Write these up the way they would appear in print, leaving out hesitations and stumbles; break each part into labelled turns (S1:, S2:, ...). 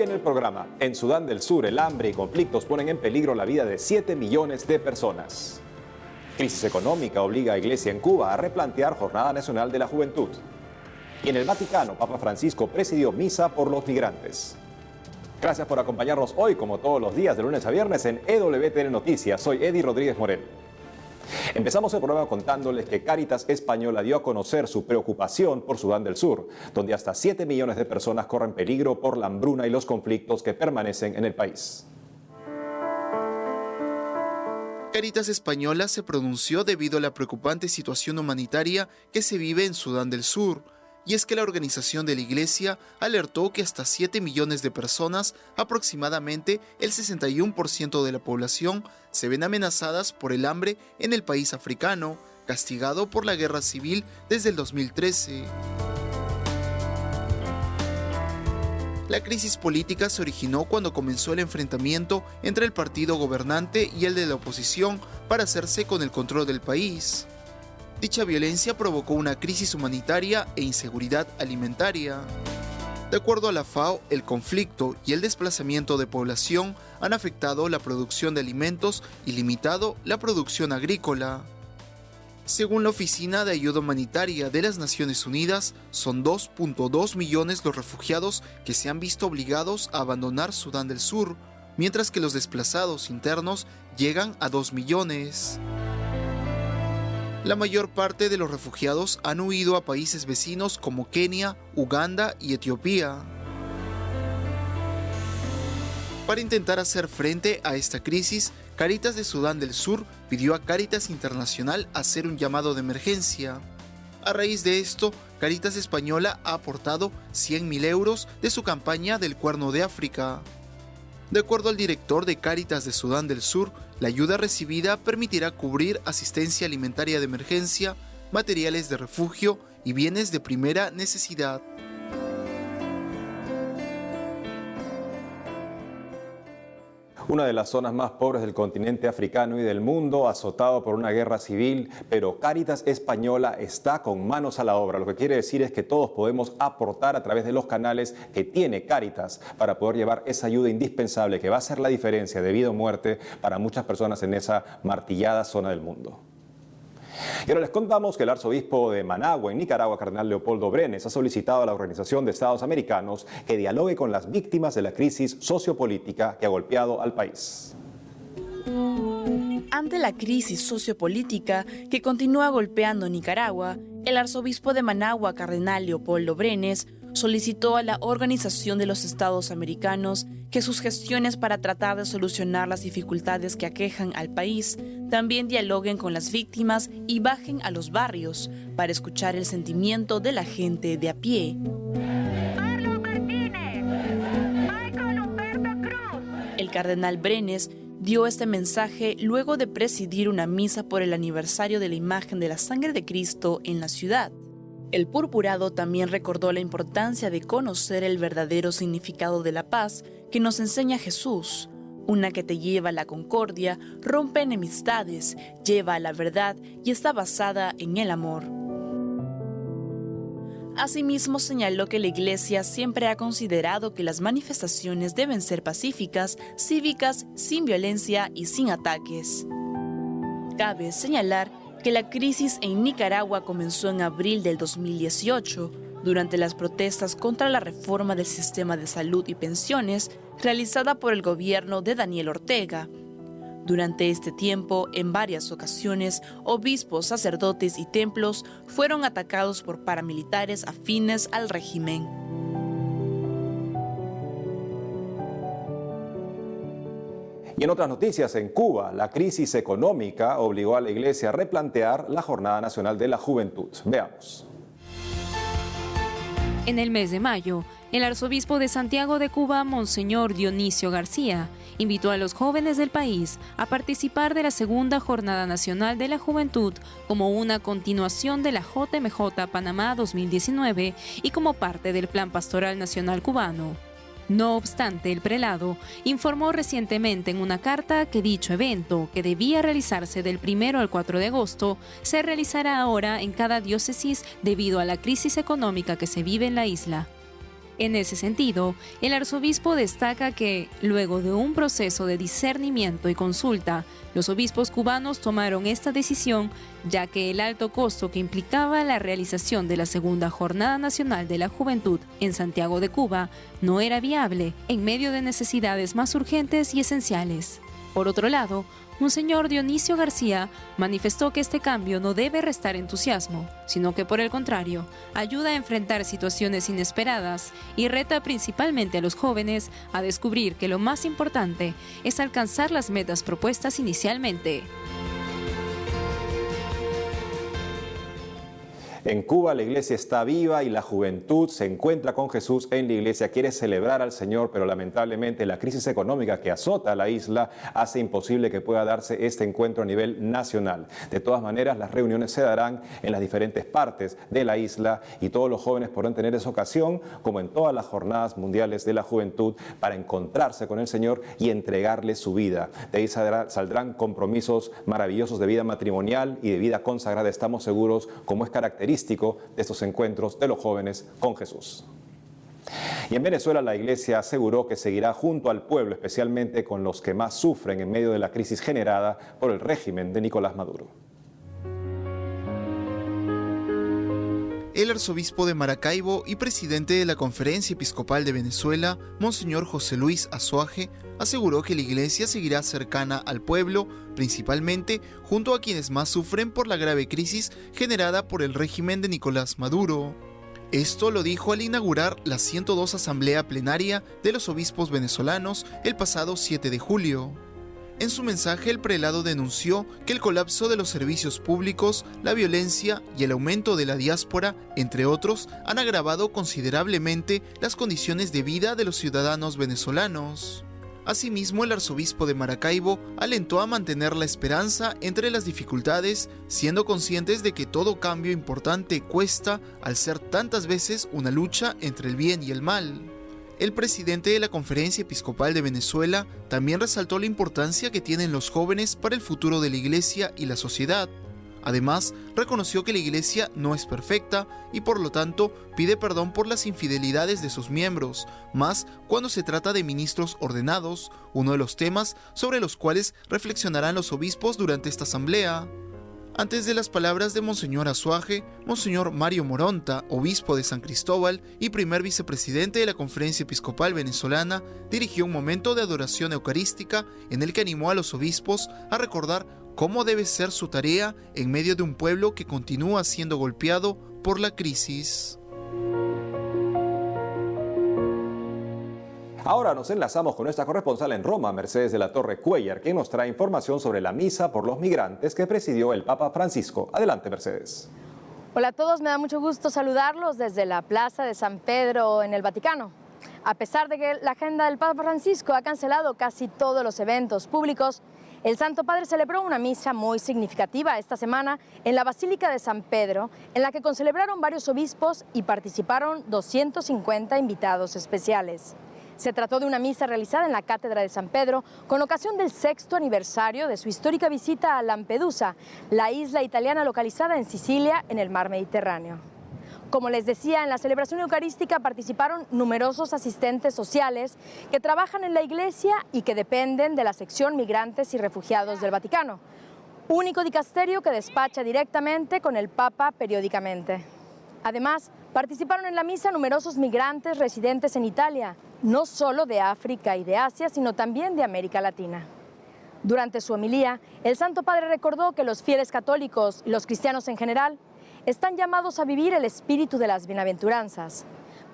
S1: Hoy en el programa, en Sudán del Sur, el hambre y conflictos ponen en peligro la vida de 7 millones de personas. Crisis económica obliga a Iglesia en Cuba a replantear Jornada Nacional de la Juventud. Y en el Vaticano, Papa Francisco presidió misa por los migrantes. Gracias por acompañarnos hoy, como todos los días, de lunes a viernes, en EWTN Noticias. Soy Eddie Rodríguez Morel. Empezamos el programa contándoles que Cáritas Española dio a conocer su preocupación por Sudán del Sur, donde hasta 7 millones de personas corren peligro por la hambruna y los conflictos que permanecen en el país.
S2: Cáritas Española se pronunció debido a la preocupante situación humanitaria que se vive en Sudán del Sur. Y es que la organización de la Iglesia alertó que hasta 7 millones de personas, aproximadamente el 61% de la población, se ven amenazadas por el hambre en el país africano, castigado por la guerra civil desde el 2013. La crisis política se originó cuando comenzó el enfrentamiento entre el partido gobernante y el de la oposición para hacerse con el control del país. Dicha violencia provocó una crisis humanitaria e inseguridad alimentaria. De acuerdo a la FAO, el conflicto y el desplazamiento de población han afectado la producción de alimentos y limitado la producción agrícola. Según la Oficina de Ayuda Humanitaria de las Naciones Unidas, son 2.2 millones los refugiados que se han visto obligados a abandonar Sudán del Sur, mientras que los desplazados internos llegan a 2 millones. La mayor parte de los refugiados han huido a países vecinos como Kenia, Uganda y Etiopía. Para intentar hacer frente a esta crisis, Cáritas de Sudán del Sur pidió a Cáritas Internacional hacer un llamado de emergencia. A raíz de esto, Cáritas Española ha aportado 100.000 euros de su campaña del Cuerno de África. De acuerdo al director de Cáritas de Sudán del Sur, la ayuda recibida permitirá cubrir asistencia alimentaria de emergencia, materiales de refugio y bienes de primera necesidad.
S1: Una de las zonas más pobres del continente africano y del mundo, azotado por una guerra civil, pero Cáritas Española está con manos a la obra. Lo que quiere decir es que todos podemos aportar a través de los canales que tiene Cáritas para poder llevar esa ayuda indispensable que va a hacer la diferencia de vida o muerte para muchas personas en esa martillada zona del mundo. Y ahora les contamos que el arzobispo de Managua, en Nicaragua, cardenal Leopoldo Brenes, ha solicitado a la Organización de Estados Americanos que dialogue con las víctimas de la crisis sociopolítica que ha golpeado al país.
S3: Ante la crisis sociopolítica que continúa golpeando Nicaragua, el arzobispo de Managua, cardenal Leopoldo Brenes, solicitó a la Organización de los Estados Americanos que sus gestiones para tratar de solucionar las dificultades que aquejan al país también dialoguen con las víctimas y bajen a los barrios para escuchar el sentimiento de la gente de a pie. El cardenal Brenes dio este mensaje luego de presidir una misa por el aniversario de la imagen de la sangre de Cristo en la ciudad. El purpurado también recordó la importancia de conocer el verdadero significado de la paz que nos enseña Jesús, una que te lleva a la concordia, rompe enemistades, lleva a la verdad y está basada en el amor. Asimismo, señaló que la Iglesia siempre ha considerado que las manifestaciones deben ser pacíficas, cívicas, sin violencia y sin ataques. Cabe señalar que la crisis en Nicaragua comenzó en abril del 2018, durante las protestas contra la reforma del sistema de salud y pensiones realizada por el gobierno de Daniel Ortega. Durante este tiempo, en varias ocasiones, obispos, sacerdotes y templos fueron atacados por paramilitares afines al régimen.
S1: Y en otras noticias, en Cuba, la crisis económica obligó a la Iglesia a replantear la Jornada Nacional de la Juventud. Veamos.
S4: En el mes de mayo, el arzobispo de Santiago de Cuba, Monseñor Dionisio García, invitó a los jóvenes del país a participar de la segunda Jornada Nacional de la Juventud como una continuación de la JMJ Panamá 2019 y como parte del Plan Pastoral Nacional Cubano. No obstante, el prelado informó recientemente en una carta que dicho evento, que debía realizarse del 1 al 4 de agosto, se realizará ahora en cada diócesis debido a la crisis económica que se vive en la isla. En ese sentido, el arzobispo destaca que, luego de un proceso de discernimiento y consulta, los obispos cubanos tomaron esta decisión, ya que el alto costo que implicaba la realización de la segunda Jornada Nacional de la Juventud en Santiago de Cuba no era viable en medio de necesidades más urgentes y esenciales. Por otro lado, Monseñor Dionisio García manifestó que este cambio no debe restar entusiasmo, sino que por el contrario, ayuda a enfrentar situaciones inesperadas y reta principalmente a los jóvenes a descubrir que lo más importante es alcanzar las metas propuestas inicialmente.
S1: En Cuba la iglesia está viva y la juventud se encuentra con Jesús en la iglesia, quiere celebrar al Señor, pero lamentablemente la crisis económica que azota a la isla hace imposible que pueda darse este encuentro a nivel nacional. De todas maneras, las reuniones se darán en las diferentes partes de la isla y todos los jóvenes podrán tener esa ocasión, como en todas las jornadas mundiales de la juventud, para encontrarse con el Señor y entregarle su vida. De ahí saldrán compromisos maravillosos de vida matrimonial y de vida consagrada, estamos seguros, como es característico de estos encuentros de los jóvenes con Jesús. Y en Venezuela la iglesia aseguró que seguirá junto al pueblo, especialmente con los que más sufren en medio de la crisis generada por el régimen de Nicolás Maduro.
S2: El arzobispo de Maracaibo y presidente de la Conferencia Episcopal de Venezuela, Monseñor José Luis Azuaje, aseguró que la iglesia seguirá cercana al pueblo, principalmente junto a quienes más sufren por la grave crisis generada por el régimen de Nicolás Maduro. Esto lo dijo al inaugurar la 102 Asamblea Plenaria de los Obispos Venezolanos el pasado 7 de julio. En su mensaje, el prelado denunció que el colapso de los servicios públicos, la violencia y el aumento de la diáspora, entre otros, han agravado considerablemente las condiciones de vida de los ciudadanos venezolanos. Asimismo, el arzobispo de Maracaibo alentó a mantener la esperanza entre las dificultades, siendo conscientes de que todo cambio importante cuesta al ser tantas veces una lucha entre el bien y el mal. El presidente de la Conferencia Episcopal de Venezuela también resaltó la importancia que tienen los jóvenes para el futuro de la Iglesia y la sociedad. Además, reconoció que la Iglesia no es perfecta y por lo tanto pide perdón por las infidelidades de sus miembros, más cuando se trata de ministros ordenados, uno de los temas sobre los cuales reflexionarán los obispos durante esta asamblea. Antes de las palabras de Monseñor Azuaje, Monseñor Mario Moronta, obispo de San Cristóbal y primer vicepresidente de la Conferencia Episcopal Venezolana, dirigió un momento de adoración eucarística en el que animó a los obispos a recordar cómo debe ser su tarea en medio de un pueblo que continúa siendo golpeado por la crisis.
S1: Ahora nos enlazamos con nuestra corresponsal en Roma, Mercedes de la Torre Cuellar, quien nos trae información sobre la misa por los migrantes que presidió el Papa Francisco. Adelante, Mercedes.
S5: Hola a todos, me da mucho gusto saludarlos desde la Plaza de San Pedro en el Vaticano. A pesar de que la agenda del Papa Francisco ha cancelado casi todos los eventos públicos, el Santo Padre celebró una misa muy significativa esta semana en la Basílica de San Pedro, en la que concelebraron varios obispos y participaron 250 invitados especiales. Se trató de una misa realizada en la Cátedra de San Pedro con ocasión del 6º aniversario de su histórica visita a Lampedusa, la isla italiana localizada en Sicilia, en el mar Mediterráneo. Como les decía, en la celebración eucarística participaron numerosos asistentes sociales que trabajan en la iglesia y que dependen de la sección Migrantes y Refugiados del Vaticano, único dicasterio que despacha directamente con el Papa periódicamente. Además, participaron en la misa numerosos migrantes residentes en Italia, no solo de África y de Asia, sino también de América Latina. Durante su homilía, el Santo Padre recordó que los fieles católicos y los cristianos en general están llamados a vivir el espíritu de las bienaventuranzas,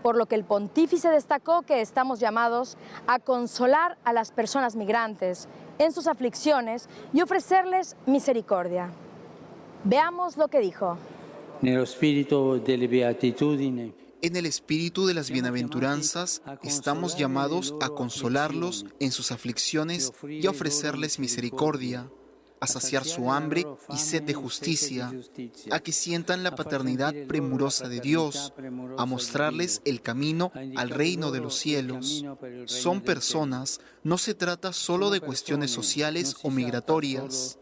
S5: por lo que el pontífice destacó que estamos llamados a consolar a las personas migrantes en sus aflicciones y ofrecerles misericordia. Veamos lo que dijo.
S2: En el espíritu de las bienaventuranzas estamos llamados a consolarlos en sus aflicciones y a ofrecerles misericordia, a saciar su hambre y sed de justicia, a que sientan la paternidad premurosa de Dios, a mostrarles el camino al reino de los cielos. Son personas, no se trata solo de cuestiones sociales o migratorias.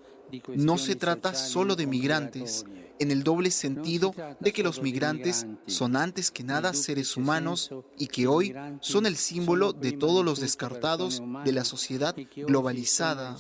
S2: No se trata solo de migrantes, en el doble sentido de que los migrantes son antes que nada seres humanos y que hoy son el símbolo de todos los descartados de la sociedad globalizada.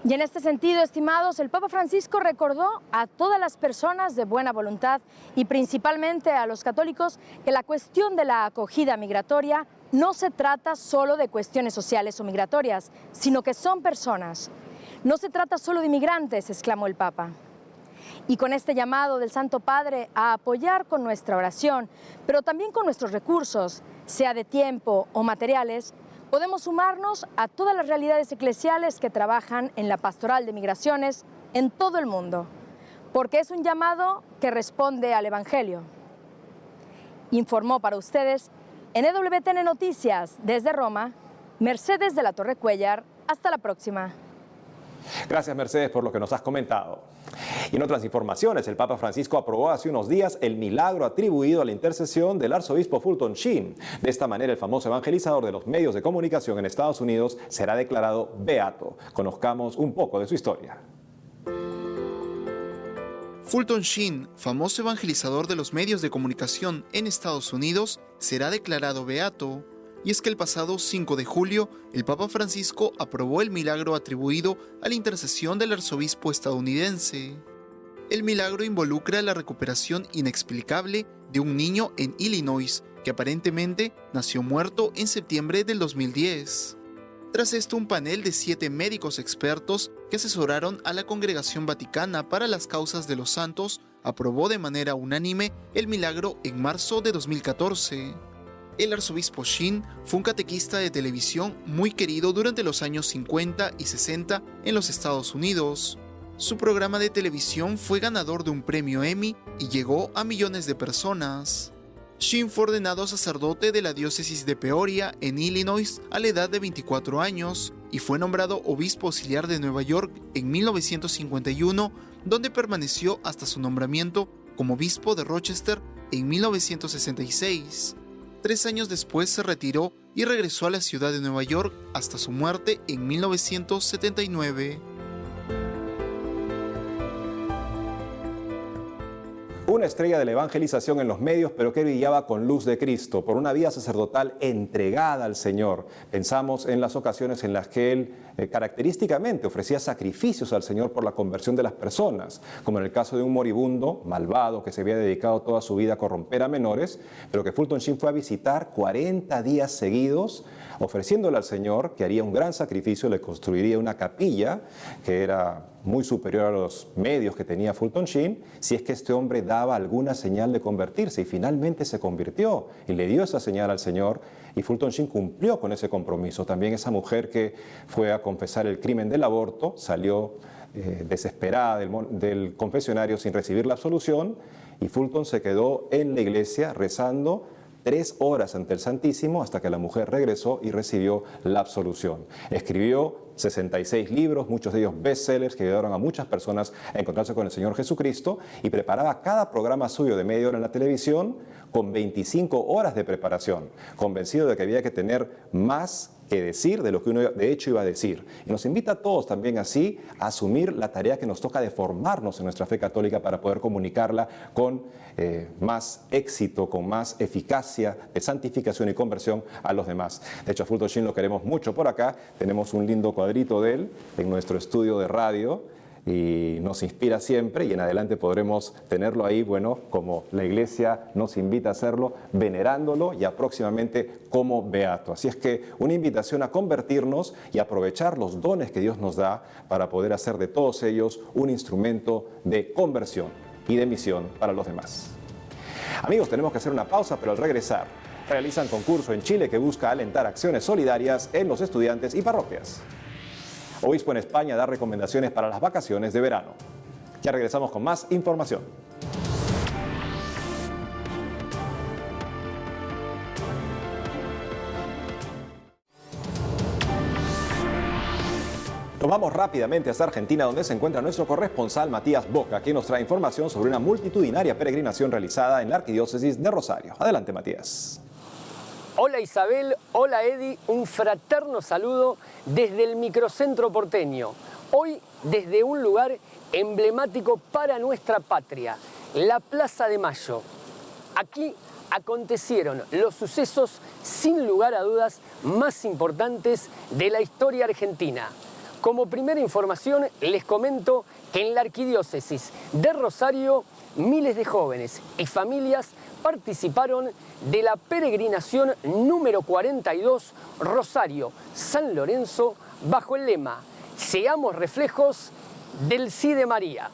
S5: Y en este sentido, estimados, el Papa Francisco recordó a todas las personas de buena voluntad y principalmente a los católicos que la cuestión de la acogida migratoria no se trata solo de cuestiones sociales o migratorias, sino que son personas. No se trata solo de inmigrantes, exclamó el Papa. Y con este llamado del Santo Padre a apoyar con nuestra oración, pero también con nuestros recursos, sea de tiempo o materiales, podemos sumarnos a todas las realidades eclesiales que trabajan en la pastoral de migraciones en todo el mundo, porque es un llamado que responde al Evangelio. Informó para ustedes en EWTN Noticias desde Roma, Mercedes de la Torre Cuellar. Hasta la próxima.
S1: Gracias, Mercedes, por lo que nos has comentado. Y en otras informaciones, el Papa Francisco aprobó hace unos días el milagro atribuido a la intercesión del arzobispo Fulton Sheen. De esta manera, el famoso evangelizador de los medios de comunicación en Estados Unidos será declarado beato. Conozcamos un poco de su historia.
S2: Fulton Sheen, famoso evangelizador de los medios de comunicación en Estados Unidos, será declarado beato. Y es que el pasado 5 de julio, el Papa Francisco aprobó el milagro atribuido a la intercesión del arzobispo estadounidense. El milagro involucra la recuperación inexplicable de un niño en Illinois, que aparentemente nació muerto en septiembre del 2010. Tras esto, un panel de 7 médicos expertos que asesoraron a la Congregación Vaticana para las Causas de los Santos aprobó de manera unánime el milagro en marzo de 2014. El arzobispo Sheen fue un catequista de televisión muy querido durante los años 50 y 60 en los Estados Unidos. Su programa de televisión fue ganador de un premio Emmy y llegó a millones de personas. Sheen fue ordenado sacerdote de la diócesis de Peoria, en Illinois, a la edad de 24 años y fue nombrado obispo auxiliar de Nueva York en 1951, donde permaneció hasta su nombramiento como obispo de Rochester en 1966. 3 años después se retiró y regresó a la ciudad de Nueva York hasta su muerte en 1979.
S1: Una estrella de la evangelización en los medios, pero que brillaba con luz de Cristo, por una vida sacerdotal entregada al Señor. Pensamos en las ocasiones en las que él característicamente ofrecía sacrificios al Señor por la conversión de las personas, como en el caso de un moribundo malvado que se había dedicado toda su vida a corromper a menores, pero que Fulton Sheen fue a visitar 40 días seguidos, ofreciéndole al Señor que haría un gran sacrificio, le construiría una capilla que era muy superior a los medios que tenía Fulton Sheen, si es que este hombre daba alguna señal de convertirse, y finalmente se convirtió y le dio esa señal al Señor, y Fulton Sheen cumplió con ese compromiso. También esa mujer que fue a confesar el crimen del aborto salió desesperada del confesionario sin recibir la absolución, y Fulton se quedó en la iglesia rezando 3 horas ante el Santísimo hasta que la mujer regresó y recibió la absolución. Escribió 66 libros, muchos de ellos bestsellers que ayudaron a muchas personas a encontrarse con el Señor Jesucristo, y preparaba cada programa suyo de media hora en la televisión con 25 horas de preparación, convencido de que había que tener más que decir de lo que uno de hecho iba a decir. Y nos invita a todos también así a asumir la tarea que nos toca de formarnos en nuestra fe católica para poder comunicarla con más éxito, con más eficacia de santificación y conversión a los demás. De hecho, a Fulton Sheen lo queremos mucho por acá. Tenemos un lindo cuadrito de él en nuestro estudio de radio y nos inspira siempre, y en adelante podremos tenerlo ahí, bueno, como la Iglesia nos invita a hacerlo, venerándolo ya próximamente como beato. Así es que una invitación a convertirnos y aprovechar los dones que Dios nos da para poder hacer de todos ellos un instrumento de conversión y de misión para los demás. Amigos, tenemos que hacer una pausa, pero al regresar realizan concurso en Chile que busca alentar acciones solidarias en los estudiantes y parroquias. Obispo en España da recomendaciones para las vacaciones de verano. Ya regresamos con más información. Nos vamos rápidamente hasta Argentina, donde se encuentra nuestro corresponsal Matías Boca, quien nos trae información sobre una multitudinaria peregrinación realizada en la Arquidiócesis de Rosario. Adelante, Matías.
S6: Hola Isabel, hola Eddie, un fraterno saludo desde el microcentro porteño. Hoy desde un lugar emblemático para nuestra patria, la Plaza de Mayo. Aquí acontecieron los sucesos, sin lugar a dudas, más importantes de la historia argentina. Como primera información, les comento que en la Arquidiócesis de Rosario, miles de jóvenes y familias participaron de la peregrinación número 42 Rosario-San Lorenzo bajo el lema "Seamos reflejos del sí de María".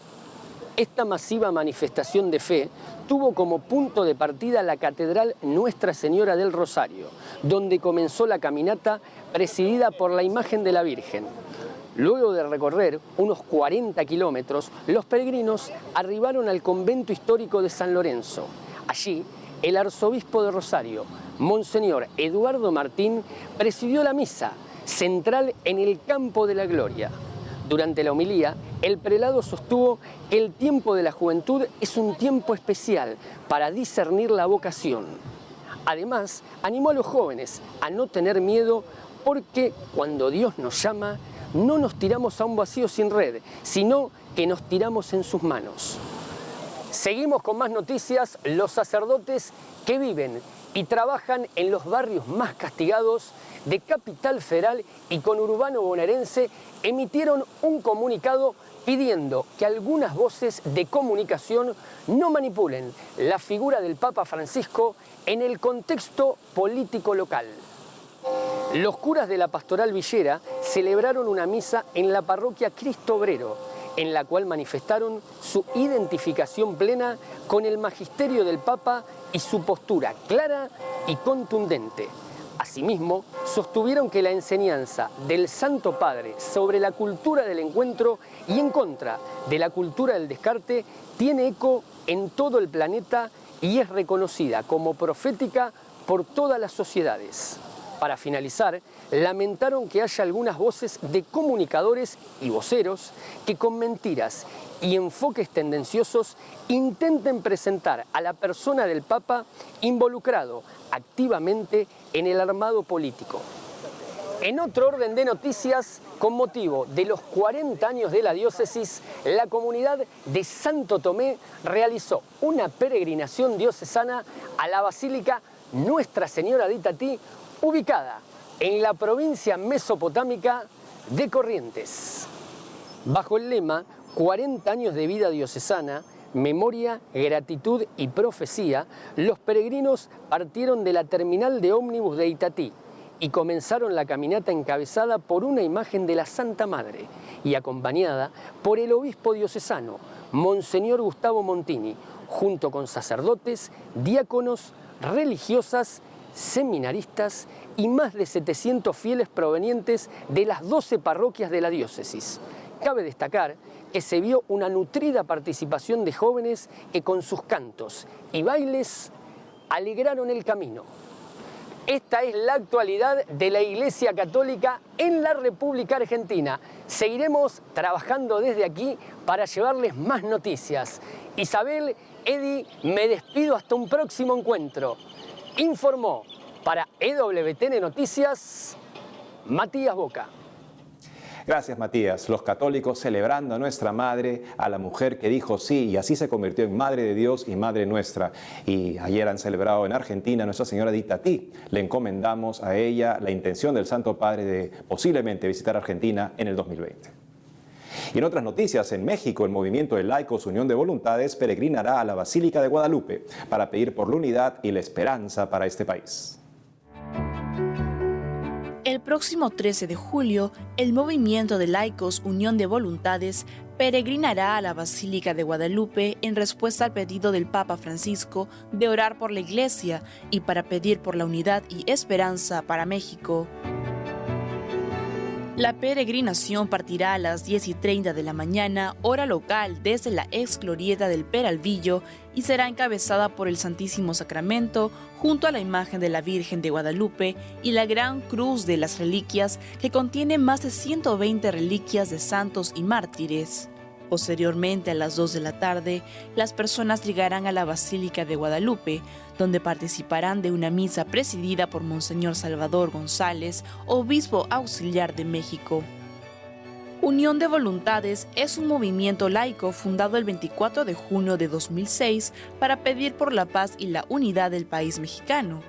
S6: Esta masiva manifestación de fe tuvo como punto de partida la Catedral Nuestra Señora del Rosario, donde comenzó la caminata presidida por la imagen de la Virgen. Luego de recorrer unos 40 kilómetros, los peregrinos arribaron al convento histórico de San Lorenzo. Allí, el arzobispo de Rosario, Monseñor Eduardo Martín, presidió la misa central en el Campo de la Gloria. Durante la homilía, el prelado sostuvo que el tiempo de la juventud es un tiempo especial para discernir la vocación. Además, animó a los jóvenes a no tener miedo porque cuando Dios nos llama, no nos tiramos a un vacío sin red, sino que nos tiramos en sus manos. Seguimos con más noticias. Los sacerdotes que viven y trabajan en los barrios más castigados de Capital Federal y conurbano bonaerense emitieron un comunicado pidiendo que algunas voces de comunicación no manipulen la figura del Papa Francisco en el contexto político local. Los curas de la Pastoral Villera celebraron una misa en la parroquia Cristo Obrero, en la cual manifestaron su identificación plena con el magisterio del Papa y su postura clara y contundente. Asimismo, sostuvieron que la enseñanza del Santo Padre sobre la cultura del encuentro y en contra de la cultura del descarte tiene eco en todo el planeta y es reconocida como profética por todas las sociedades. Para finalizar, lamentaron que haya algunas voces de comunicadores y voceros que con mentiras y enfoques tendenciosos intenten presentar a la persona del Papa involucrado activamente en el armado político. En otro orden de noticias, con motivo de los 40 años de la diócesis, la comunidad de Santo Tomé realizó una peregrinación diocesana a la Basílica Nuestra Señora de Itatí, ubicada en la provincia mesopotámica de Corrientes. Bajo el lema 40 años de vida diocesana, memoria, gratitud y profecía, los peregrinos partieron de la terminal de ómnibus de Itatí y comenzaron la caminata encabezada por una imagen de la Santa Madre y acompañada por el obispo diocesano, Monseñor Gustavo Montini, junto con sacerdotes, diáconos, religiosas, seminaristas y más de 700 fieles provenientes de las 12 parroquias de la diócesis. Cabe destacar que se vio una nutrida participación de jóvenes que con sus cantos y bailes alegraron el camino. Esta es la actualidad de la Iglesia Católica en la República Argentina. Seguiremos trabajando desde aquí para llevarles más noticias. Isabel, Eddie, me despido hasta un próximo encuentro. Informó para EWTN Noticias, Matías Boca.
S1: Gracias, Matías. Los católicos celebrando a nuestra Madre, a la mujer que dijo sí y así se convirtió en Madre de Dios y Madre nuestra. Y ayer han celebrado en Argentina a Nuestra Señora de Itatí. Le encomendamos a ella la intención del Santo Padre de posiblemente visitar Argentina en el 2020. Y en otras noticias, en México, el movimiento de laicos Unión de Voluntades peregrinará a la Basílica de Guadalupe para pedir por la unidad y la esperanza para este país.
S3: El próximo 13 de julio, el movimiento de laicos Unión de Voluntades peregrinará a la Basílica de Guadalupe en respuesta al pedido del Papa Francisco de orar por la Iglesia y para pedir por la unidad y esperanza para México. La peregrinación partirá a las 10:30 de la mañana, hora local, desde la ex glorieta del Peralvillo y será encabezada por el Santísimo Sacramento junto a la imagen de la Virgen de Guadalupe y la Gran Cruz de las Reliquias, que contiene más de 120 reliquias de santos y mártires. Posteriormente, a las 2 de la tarde, las personas llegarán a la Basílica de Guadalupe, donde participarán de una misa presidida por Monseñor Salvador González, obispo auxiliar de México. Unión de Voluntades es un movimiento laico fundado el 24 de junio de 2006 para pedir por la paz y la unidad del país mexicano.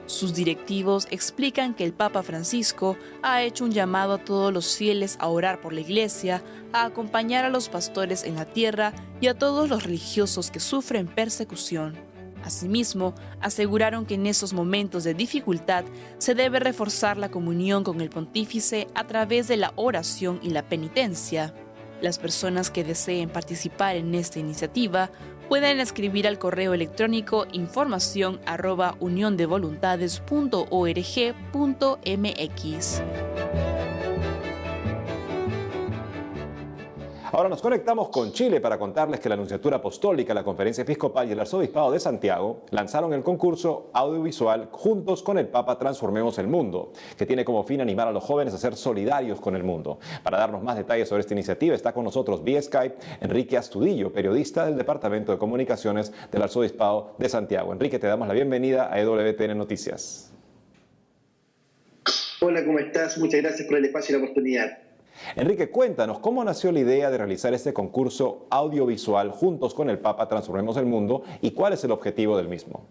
S3: Sus directivos explican que el Papa Francisco ha hecho un llamado a todos los fieles a orar por la Iglesia, a acompañar a los pastores en la tierra y a todos los religiosos que sufren persecución. Asimismo, aseguraron que en esos momentos de dificultad se debe reforzar la comunión con el pontífice a través de la oración y la penitencia. Las personas que deseen participar en esta iniciativa pueden escribir al correo electrónico información@uniondevoluntades.org.mx.
S1: Ahora nos conectamos con Chile para contarles que la Nunciatura Apostólica, la Conferencia Episcopal y el Arzobispado de Santiago lanzaron el concurso audiovisual Juntos con el Papa Transformemos el Mundo, que tiene como fin animar a los jóvenes a ser solidarios con el mundo. Para darnos más detalles sobre esta iniciativa está con nosotros vía Skype Enrique Astudillo, periodista del Departamento de Comunicaciones del Arzobispado de Santiago. Enrique, te damos la bienvenida a EWTN Noticias.
S7: Hola, ¿cómo estás? Muchas gracias por el espacio y la oportunidad.
S1: Enrique, cuéntanos, ¿cómo nació la idea de realizar este concurso audiovisual Juntos con el Papa Transformemos el Mundo y cuál es el objetivo del mismo?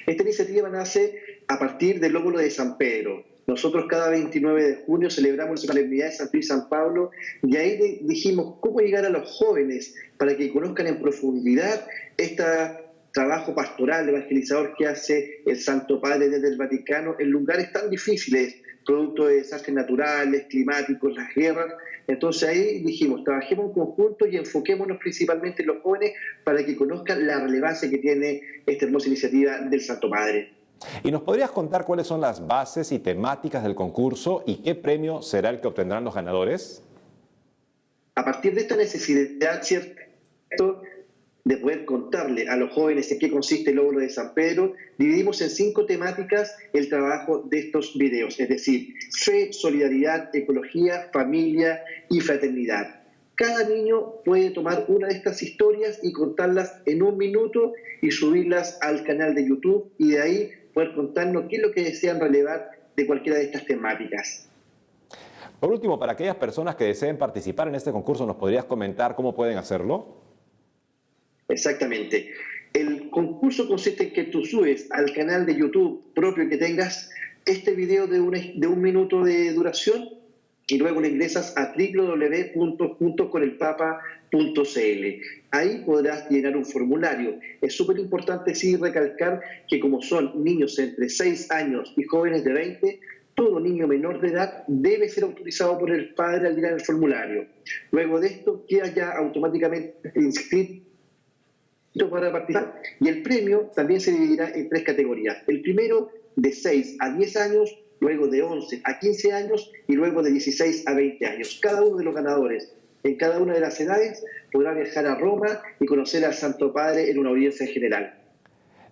S7: Esta iniciativa nace a partir del lóbulo de San Pedro. Nosotros cada 29 de junio celebramos la solemnidad de San Pedro y San Pablo y ahí dijimos cómo llegar a los jóvenes para que conozcan en profundidad este trabajo pastoral, evangelizador que hace el Santo Padre desde el Vaticano en lugares tan difíciles, producto de desastres naturales, climáticos, las guerras. Entonces ahí dijimos, trabajemos en conjunto y enfoquémonos principalmente en los jóvenes para que conozcan la relevancia que tiene esta hermosa iniciativa del Santo Padre.
S1: ¿Y nos podrías contar cuáles son las bases y temáticas del concurso y qué premio será el que obtendrán los ganadores?
S7: A partir de esta necesidad, ¿cierto?, de poder contarle a los jóvenes en qué consiste el lóbulo de San Pedro, dividimos en 5 temáticas el trabajo de estos videos, es decir, fe, solidaridad, ecología, familia y fraternidad. Cada niño puede tomar una de estas historias y contarlas en 1 minuto y subirlas al canal de YouTube y de ahí poder contarnos qué es lo que desean relevar de cualquiera de estas temáticas.
S1: Por último, para aquellas personas que deseen participar en este concurso, ¿nos podrías comentar cómo pueden hacerlo?
S7: Exactamente. El concurso consiste en que tú subes al canal de YouTube propio que tengas este video de 1 minuto de duración y luego le ingresas a www.juntosconelpapa.cl. Ahí podrás llenar un formulario. Es súper importante sí recalcar que como son niños entre 6 años y jóvenes de 20, todo niño menor de edad debe ser autorizado por el padre al llenar el formulario. Luego de esto queda ya automáticamente inscrito para participar y el premio también se dividirá en 3 categorías. El primero de 6 a 10 años, luego de 11 a 15 años y luego de 16 a 20 años. Cada uno de los ganadores en cada una de las edades podrá viajar a Roma y conocer al Santo Padre en una audiencia general.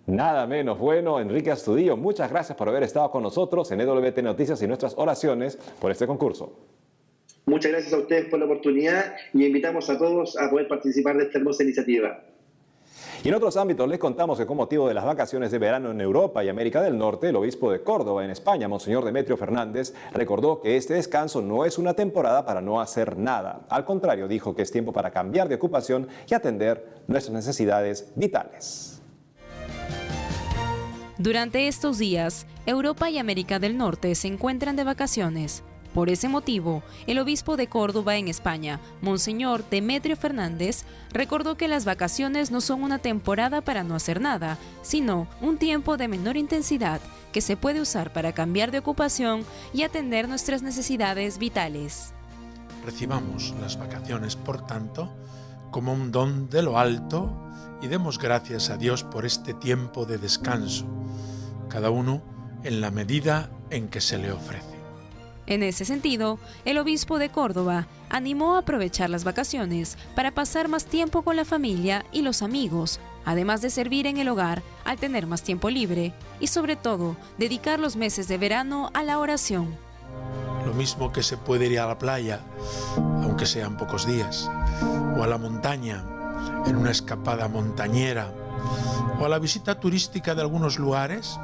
S1: Nada menos bueno, Enrique Astudillo, muchas gracias por haber estado con nosotros en EWT Noticias y nuestras oraciones por este concurso.
S7: Muchas gracias a ustedes por la oportunidad y invitamos a todos a poder participar de esta hermosa iniciativa.
S1: Y en otros ámbitos les contamos que con motivo de las vacaciones de verano en Europa y América del Norte, el obispo de Córdoba en España, Monseñor Demetrio Fernández, recordó que este descanso no es una temporada para no hacer nada. Al contrario, dijo que es tiempo para cambiar de ocupación y atender nuestras necesidades vitales.
S4: Durante estos días, Europa y América del Norte se encuentran de vacaciones. Por ese motivo, el obispo de Córdoba en España, Monseñor Demetrio Fernández, recordó que las vacaciones no son una temporada para no hacer nada, sino un tiempo de menor intensidad que se puede usar para cambiar de ocupación y atender nuestras necesidades vitales.
S8: Recibamos las vacaciones, por tanto, como un don de lo alto y demos gracias a Dios por este tiempo de descanso, cada uno en la medida en que se le ofrece.
S4: En ese sentido, el obispo de Córdoba animó a aprovechar las vacaciones para pasar más tiempo con la familia y los amigos, además de servir en el hogar al tener más tiempo libre y sobre todo dedicar los meses de verano a la oración.
S8: lo mismo que se puede ir a la playa, aunque sean pocos días, o a la montaña, en una escapada montañera, o a la visita turística de algunos lugares,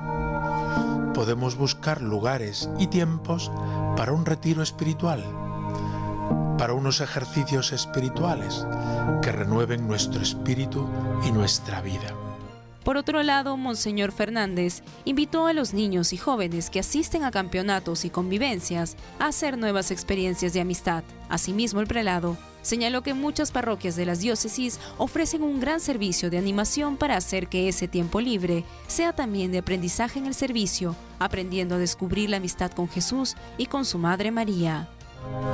S8: podemos buscar lugares y tiempos para un retiro espiritual, para unos ejercicios espirituales que renueven nuestro espíritu y nuestra vida.
S4: Por otro lado, Monseñor Fernández invitó a los niños y jóvenes que asisten a campeonatos y convivencias a hacer nuevas experiencias de amistad. Asimismo, el prelado señaló que muchas parroquias de las diócesis ofrecen un gran servicio de animación para hacer que ese tiempo libre sea también de aprendizaje en el servicio, aprendiendo a descubrir la amistad con Jesús y con su Madre María.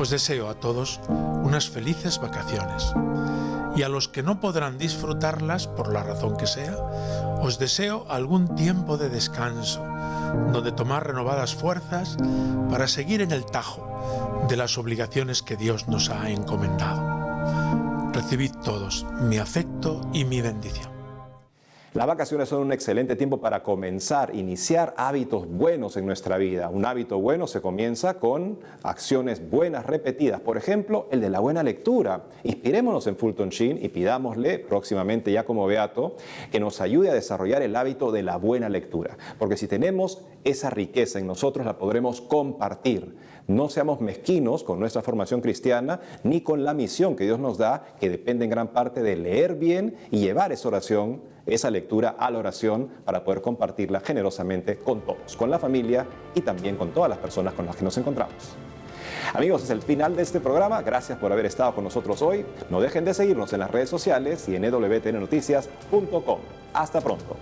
S8: Os deseo a todos unas felices vacaciones. Y a los que no podrán disfrutarlas por la razón que sea, os deseo algún tiempo de descanso, donde tomar renovadas fuerzas para seguir en el tajo de las obligaciones que Dios nos ha encomendado. Recibid todos mi afecto y mi bendición.
S1: Las vacaciones son un excelente tiempo para comenzar, iniciar hábitos buenos en nuestra vida. Un hábito bueno se comienza con acciones buenas repetidas. Por ejemplo, el de la buena lectura. Inspirémonos en Fulton Sheen y pidámosle próximamente ya como beato que nos ayude a desarrollar el hábito de la buena lectura. Porque si tenemos esa riqueza en nosotros, la podremos compartir. No seamos mezquinos con nuestra formación cristiana ni con la misión que Dios nos da, que depende en gran parte de leer bien y llevar esa oración, esa lectura a la oración para poder compartirla generosamente con todos, con la familia y también con todas las personas con las que nos encontramos. Amigos, es el final de este programa. Gracias por haber estado con nosotros hoy. No dejen de seguirnos en las redes sociales y en ewtnnoticias.com. Hasta pronto.